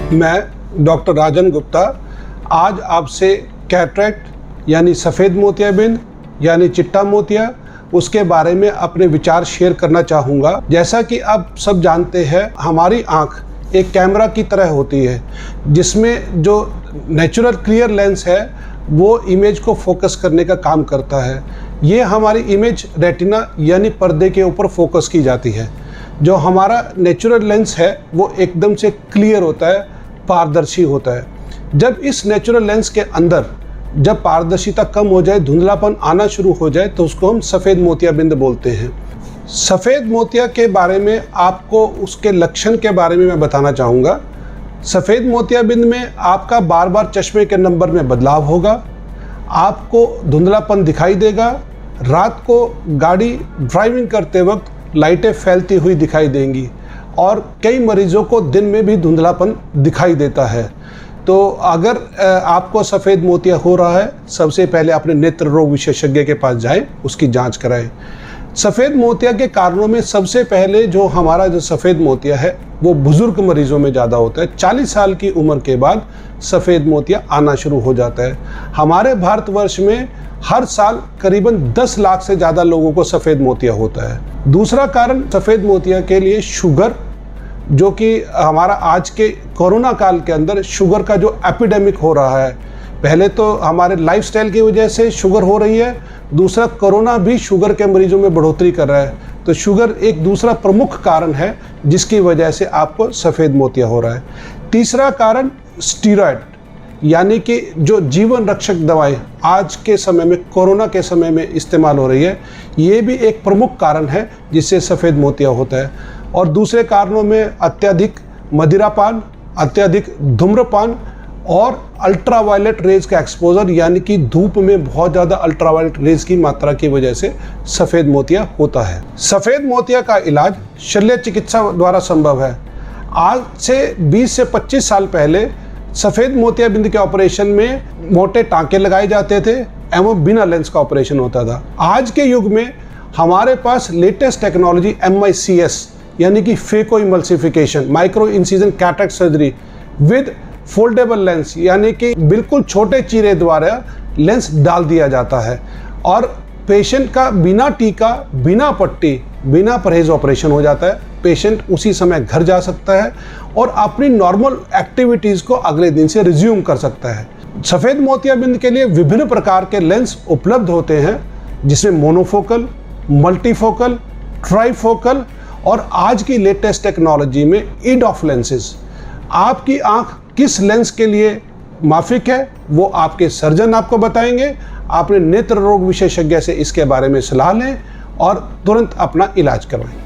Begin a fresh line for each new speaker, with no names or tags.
मैं डॉक्टर राजन गुप्ता आज आपसे कैटरेक्ट यानी सफ़ेद मोतियाबिंद यानी चिट्टा मोतिया उसके बारे में अपने विचार शेयर करना चाहूँगा। जैसा कि आप सब जानते हैं, हमारी आँख एक कैमरा की तरह होती है जिसमें जो नेचुरल क्लियर लेंस है वो इमेज को फोकस करने का काम करता है। ये हमारी इमेज रेटिना यानी पर्दे के ऊपर फोकस की जाती है। जो हमारा नेचुरल लेंस है वो एकदम से क्लियर होता है, पारदर्शी होता है। जब इस नेचुरल लेंस के अंदर जब पारदर्शिता कम हो जाए, धुंधलापन आना शुरू हो जाए, तो उसको हम सफ़ेद मोतियाबिंद बोलते हैं। सफ़ेद मोतिया के बारे में आपको उसके लक्षण के बारे में मैं बताना चाहूँगा। सफ़ेद मोतियाबिंद में आपका बार बार चश्मे के नंबर में बदलाव होगा, आपको धुंधलापन दिखाई देगा, रात को गाड़ी ड्राइविंग करते वक्त लाइटें फैलती हुई दिखाई देंगी और कई मरीज़ों को दिन में भी धुंधलापन दिखाई देता है। तो अगर आपको सफ़ेद मोतिया हो रहा है, सबसे पहले अपने नेत्र रोग विशेषज्ञ के पास जाएं, उसकी जांच कराएं। सफ़ेद मोतिया के कारणों में सबसे पहले जो हमारा जो सफ़ेद मोतिया है वो बुज़ुर्ग मरीज़ों में ज़्यादा होता है। 40 साल की उम्र के बाद सफ़ेद मोतिया आना शुरू हो जाता है। हमारे भारतवर्ष में हर साल करीबन 10 लाख से ज़्यादा लोगों को सफ़ेद मोतिया होता है। दूसरा कारण सफ़ेद मोतिया के लिए शुगर, जो कि हमारा आज के कोरोना काल के अंदर शुगर का जो एपिडेमिक हो रहा है। पहले तो हमारे लाइफस्टाइल की वजह से शुगर हो रही है, दूसरा कोरोना भी शुगर के मरीजों में बढ़ोतरी कर रहा है। तो शुगर एक दूसरा प्रमुख कारण है जिसकी वजह से आपको सफ़ेद मोतिया हो रहा है। तीसरा कारण स्टीरॉयड यानी कि जो जीवन रक्षक दवाएं आज के समय में कोरोना के समय में इस्तेमाल हो रही है, ये भी एक प्रमुख कारण है जिससे सफ़ेद मोतिया होता है। और दूसरे कारणों में अत्यधिक मदिरापान, अत्यधिक धूम्रपान और अल्ट्रावायलेट रेज का एक्सपोजर यानी कि धूप में बहुत ज़्यादा अल्ट्रावायलेट रेज की मात्रा की वजह से सफ़ेद मोतिया होता है। सफ़ेद मोतिया का इलाज शल्य चिकित्सा द्वारा संभव है। आज से 20 से 25 साल पहले सफ़ेद मोतियाबिंद के ऑपरेशन में मोटे टाँके लगाए जाते थे एवं बिना लेंस का ऑपरेशन होता था। आज के युग में हमारे पास लेटेस्ट टेक्नोलॉजी MICS यानी कि phaco emulsification, micro incision cataract surgery with foldable lens यानी कि बिल्कुल छोटे चीरे द्वारा लेंस डाल दिया जाता है और पेशेंट का बिना टीका, बिना पट्टी, बिना परहेज ऑपरेशन हो जाता है। पेशेंट उसी समय घर जा सकता है और अपनी नॉर्मल एक्टिविटीज़ को अगले दिन से रिज्यूम कर सकता है। सफ़ेद मोतियाबिंद के लिए विभिन्न प्रकार के लेंस उपलब्ध होते हैं जिसमें मोनोफोकल, मल्टीफोकल, ट्राईफोकल और आज की लेटेस्ट टेक्नोलॉजी में EDOF लेंसेज। आपकी आँख किस लेंस के लिए माफिक है वो आपके सर्जन आपको बताएंगे। आपने नेत्र रोग विशेषज्ञ से इसके बारे में सलाह लें और तुरंत अपना इलाज करवाएं।